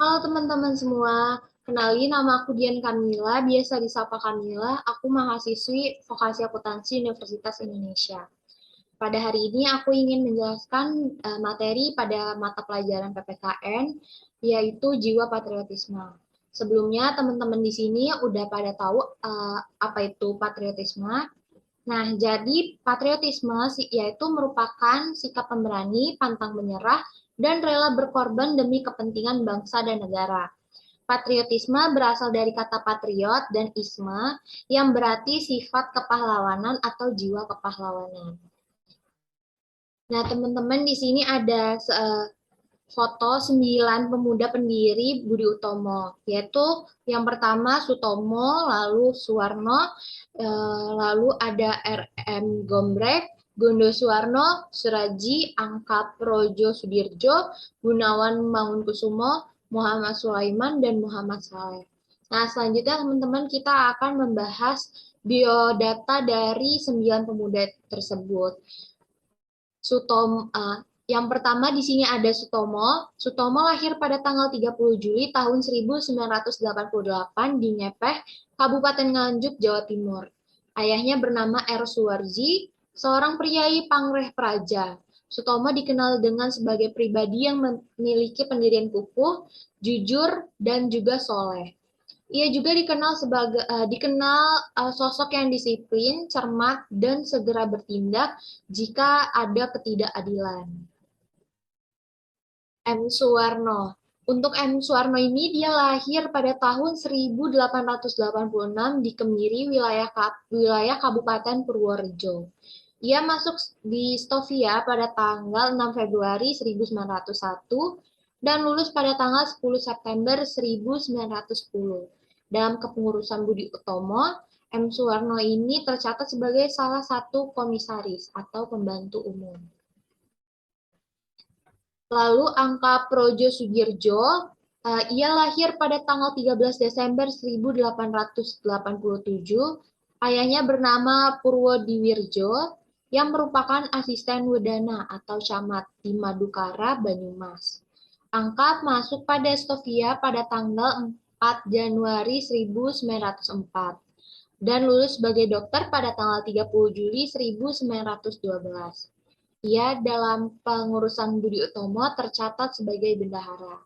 Halo teman-teman semua, kenalin nama aku Dian Kamila, biasa disapa Kamila, aku mahasiswi vokasi akuntansi Universitas Indonesia. Pada hari ini aku ingin menjelaskan materi pada mata pelajaran PPKN, yaitu jiwa patriotisme. Sebelumnya teman-teman di sini udah pada tahu apa itu patriotisme. Nah, jadi patriotisme yaitu merupakan sikap pemberani, pantang menyerah, dan rela berkorban demi kepentingan bangsa dan negara. Patriotisme berasal dari kata patriot dan isme yang berarti sifat kepahlawanan atau jiwa kepahlawanan. Nah, teman-teman di sini ada foto 9 pemuda pendiri Budi Utomo, yaitu yang pertama Sutomo, lalu Suwarno, lalu ada RM Gombrek, Gondo Suwarno, Suraji, Angka Projo Sudirjo, Gunawan Mangunkusumo, Muhammad Sulaiman, dan Muhammad Saleh. Nah, selanjutnya teman-teman kita akan membahas biodata dari 9 pemuda tersebut. Yang pertama di sini ada Sutomo. Sutomo lahir pada tanggal 30 Juli tahun 1988 di Ngepeh, Kabupaten Nganjuk, Jawa Timur. Ayahnya bernama R. Suwarji, seorang priai Pangreh Praja. Sutomo dikenal dengan sebagai pribadi yang memiliki pendirian kukuh, jujur, dan juga soleh. Ia juga dikenal sosok yang disiplin, cermat, dan segera bertindak jika ada ketidakadilan. M. Suwarno. Untuk M. Suwarno ini dia lahir pada tahun 1886 di Kemiri, wilayah Kabupaten Purworejo. Ia masuk di Stovia pada tanggal 6 Februari 1901 dan lulus pada tanggal 10 September 1910. Dalam kepengurusan Budi Utomo, M. Suwarno ini tercatat sebagai salah satu komisaris atau pembantu umum. Lalu Angka Projo Sudirjo, ia lahir pada tanggal 13 Desember 1887. Ayahnya bernama Purwodiwirjo, yang merupakan asisten wedana atau camat di Madukara, Banyumas. Angka masuk pada Stovia pada tanggal 4 Januari 1904 dan lulus sebagai dokter pada tanggal 30 Juli 1912. Ia dalam pengurusan Budi Utomo tercatat sebagai bendahara.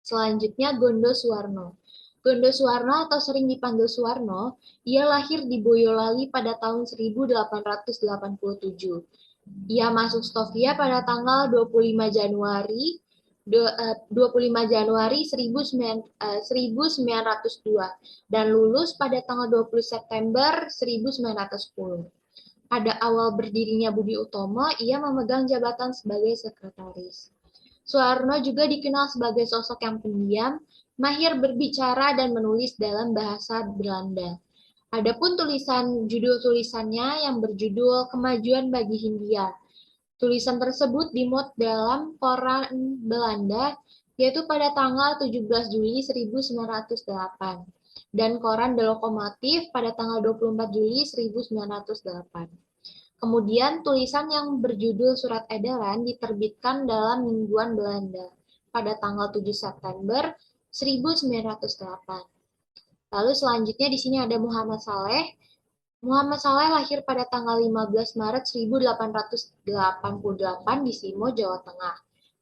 Selanjutnya Gondo Suwarno. Gondo Suwarno atau sering dipanggil Suwarno, ia lahir di Boyolali pada tahun 1887. Ia masuk Stovia pada tanggal 25 Januari 1902 dan lulus pada tanggal 20 September 1910. Pada awal berdirinya Budi Utomo, ia memegang jabatan sebagai sekretaris. Suwarno juga dikenal sebagai sosok yang pendiam, mahir berbicara dan menulis dalam bahasa Belanda. Adapun judul tulisannya yang berjudul Kemajuan bagi Hindia. Tulisan tersebut dimuat dalam koran Belanda, yaitu pada tanggal 17 Juli 1908 dan koran The Lokomotif pada tanggal 24 Juli 1908. Kemudian tulisan yang berjudul Surat Edaran diterbitkan dalam Mingguan Belanda pada tanggal 7 September 1908. Lalu selanjutnya di sini ada Muhammad Saleh. Muhammad Saleh lahir pada tanggal 15 Maret 1888 di Simo, Jawa Tengah.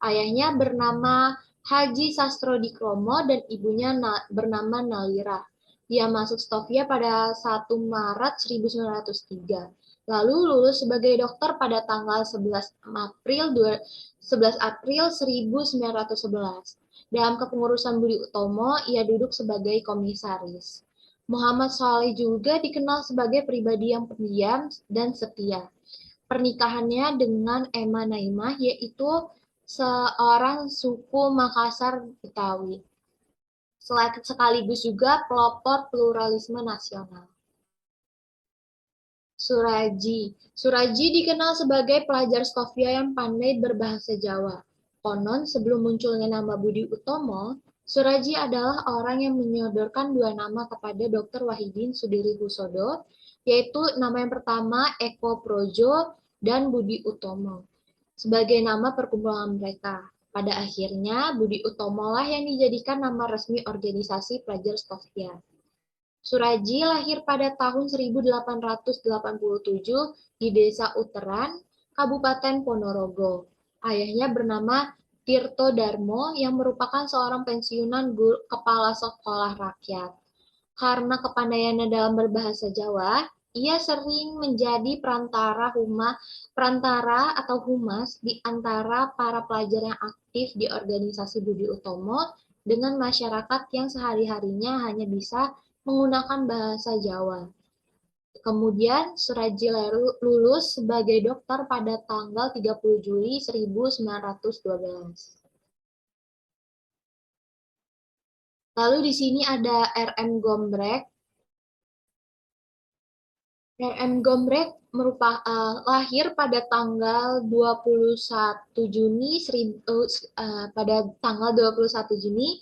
Ayahnya bernama Haji Sastro Dikromo dan ibunya bernama Nalira. Dia masuk Stovia pada 1 Maret 1903. Lalu lulus sebagai dokter pada tanggal 11 April 1911. Dalam kepengurusan Budi Utomo, ia duduk sebagai komisaris. Muhammad Saleh juga dikenal sebagai pribadi yang pendiam dan setia. Pernikahannya dengan Emma Naimah, yaitu seorang suku Makassar Betawi. Sekaligus juga pelopor pluralisme nasional. Suraji. Suraji dikenal sebagai pelajar Stovia yang pandai berbahasa Jawa. Konon, sebelum munculnya nama Budi Utomo, Suraji adalah orang yang menyodorkan dua nama kepada Dr. Wahidin Sudirohusodo, yaitu nama yang pertama Eko Projo dan Budi Utomo, sebagai nama perkumpulan mereka. Pada akhirnya, Budi Utomo lah yang dijadikan nama resmi organisasi pelajar Stovia. Suraji lahir pada tahun 1887 di Desa Uteran, Kabupaten Ponorogo. Ayahnya bernama Tirto Darmo yang merupakan seorang pensiunan kepala sekolah rakyat. Karena kepandaiannya dalam berbahasa Jawa, ia sering menjadi perantara atau humas di antara para pelajar yang aktif di organisasi Budi Utomo dengan masyarakat yang sehari-harinya hanya bisa menggunakan bahasa Jawa. Kemudian Suraji lulus sebagai dokter pada tanggal 30 Juli 1912. Lalu di sini ada RM Gombrek. RM Gombrek lahir pada tanggal 21 Juni pada tanggal 21 Juni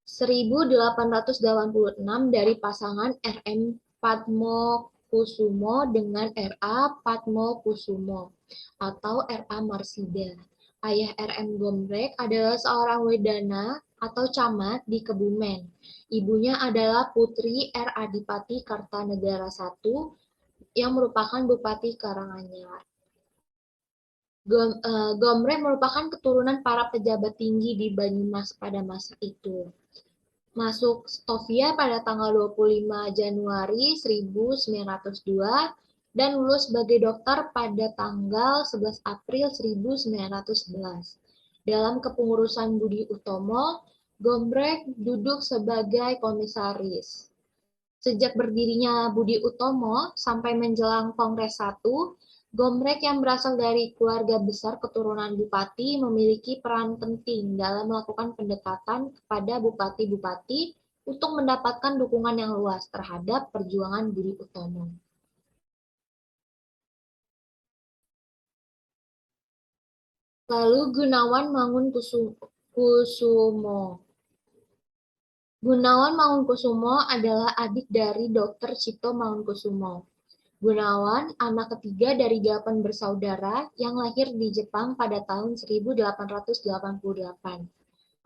1886 dari pasangan RM Padmo Kusumo dengan RA Padmo Kusumo atau RA Marsida. Ayah RM Gombrek adalah seorang wedana atau camat di Kebumen. Ibunya adalah Putri R. Adipati Kartanegara I yang merupakan Bupati Karanganyar. Gombrek merupakan keturunan para pejabat tinggi di Banyumas pada masa itu. Masuk Stovia pada tanggal 25 Januari 1902 dan lulus sebagai dokter pada tanggal 11 April 1911. Dalam kepengurusan Budi Utomo, Gombrek duduk sebagai komisaris. Sejak berdirinya Budi Utomo sampai menjelang Kongres 1, Gombrek yang berasal dari keluarga besar keturunan bupati memiliki peran penting dalam melakukan pendekatan kepada bupati-bupati untuk mendapatkan dukungan yang luas terhadap perjuangan Budi Utomo. Lalu Gunawan Mangunkusumo. Gunawan Mangunkusumo adalah adik dari Dr. Cipto Mangunkusumo. Gunawan, anak ketiga dari 8 bersaudara yang lahir di Jepang pada tahun 1888.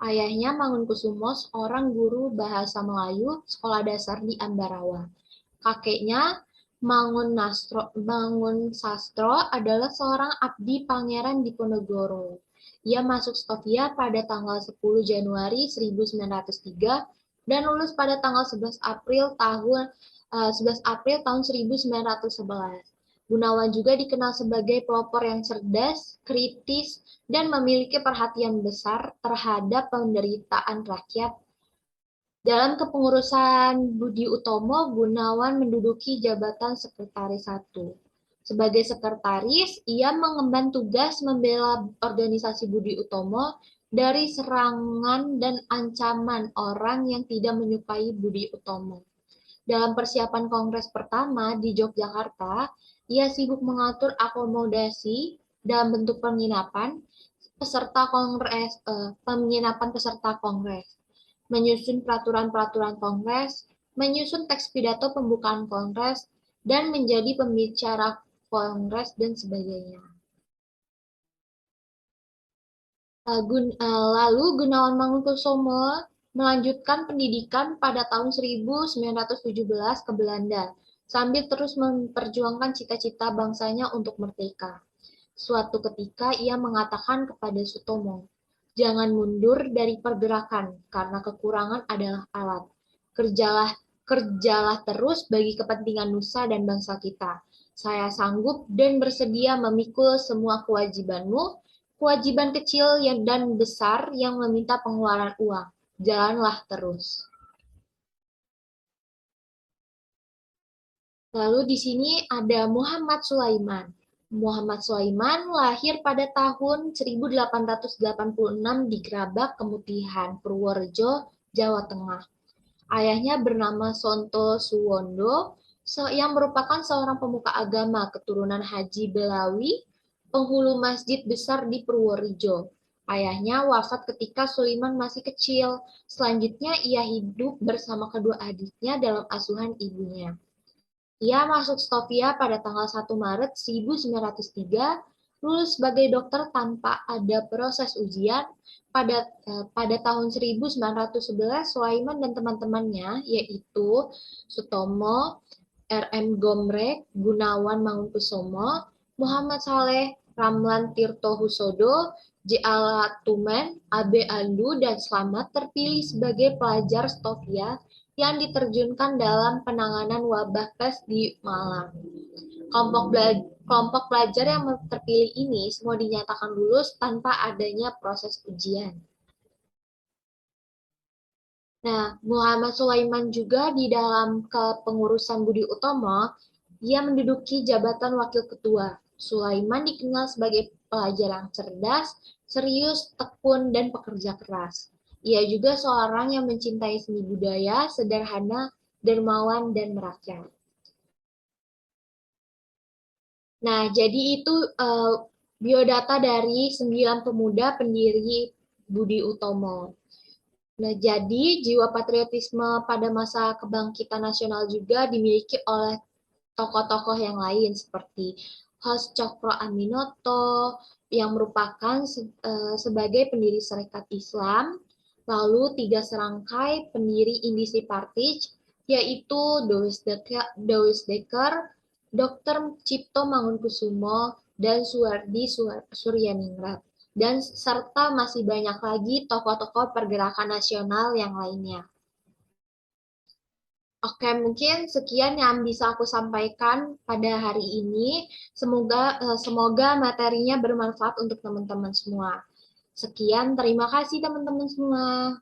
Ayahnya Mangunkusumo seorang guru bahasa Melayu sekolah dasar di Ambarawa. Kakeknya Mangun Sastro adalah seorang abdi pangeran Diponegoro. Ia masuk Stovia pada tanggal 10 Januari 1903 dan lulus pada tanggal 11 April tahun 1911. Gunawan juga dikenal sebagai pelopor yang cerdas, kritis, dan memiliki perhatian besar terhadap penderitaan rakyat. Dalam kepengurusan Budi Utomo, Gunawan menduduki jabatan Sekretaris 1. Sebagai sekretaris, ia mengemban tugas membela organisasi Budi Utomo dari serangan dan ancaman orang yang tidak menyukai Budi Utomo. Dalam persiapan Kongres pertama di Yogyakarta, ia sibuk mengatur akomodasi dalam bentuk penginapan peserta Kongres, menyusun peraturan-peraturan Kongres, menyusun teks pidato pembukaan Kongres, dan menjadi pembicara Kongres dan sebagainya. Lalu Gunawan Mangunkusumo melanjutkan pendidikan pada tahun 1917 ke Belanda, sambil terus memperjuangkan cita-cita bangsanya untuk merdeka. Suatu ketika ia mengatakan kepada Sutomo, "Jangan mundur dari pergerakan, karena kekurangan adalah alat. Kerjalah terus bagi kepentingan nusa dan bangsa kita. Saya sanggup dan bersedia memikul semua kewajiban kecil dan besar yang meminta pengeluaran uang. Jalanlah terus." Lalu di sini ada Muhammad Sulaiman. Muhammad Sulaiman lahir pada tahun 1886 di Grabak, Kemutihan, Purworejo, Jawa Tengah. Ayahnya bernama Sonto Suwondo, yang merupakan seorang pemuka agama keturunan Haji Belawi, penghulu masjid besar di Purworejo. Ayahnya wafat ketika Sulaiman masih kecil. Selanjutnya ia hidup bersama kedua adiknya dalam asuhan ibunya. Ia masuk Stovia pada tanggal 1 Maret 1903 lulus sebagai dokter tanpa ada proses ujian. Pada tahun 1911, Sulaiman dan teman-temannya, yaitu Sutomo, R.M. Gomrek, Gunawan Mangunkusumo, Muhammad Saleh, Ramlan Tirto Husodo, J. Alatumen, A.B. Andu, dan Slamet terpilih sebagai pelajar Stovia yang diterjunkan dalam penanganan wabah pes di Malang. Kelompok pelajar yang terpilih ini semua dinyatakan lulus tanpa adanya proses ujian. Nah, Muhammad Sulaiman juga di dalam kepengurusan Budi Utomo, dia menduduki jabatan wakil ketua. Sulaiman dikenal sebagai pelajar yang cerdas, serius, tekun, dan pekerja keras. Ia juga seorang yang mencintai seni budaya, sederhana, dermawan, dan merakyat. Nah, jadi itu biodata dari 9 pemuda pendiri Budi Utomo. Nah, jadi jiwa patriotisme pada masa kebangkitan nasional juga dimiliki oleh tokoh-tokoh yang lain seperti Hos Cokro Aminoto yang merupakan sebagai pendiri Serikat Islam, lalu 3 serangkai pendiri Indisi Partij, yaitu Dois Dekker, Dr. Cipto Mangunkusumo, dan Suwardi Suryaningrat, dan serta masih banyak lagi tokoh-tokoh pergerakan nasional yang lainnya. Oke, mungkin sekian yang bisa aku sampaikan pada hari ini. Semoga materinya bermanfaat untuk teman-teman semua. Sekian, terima kasih teman-teman semua.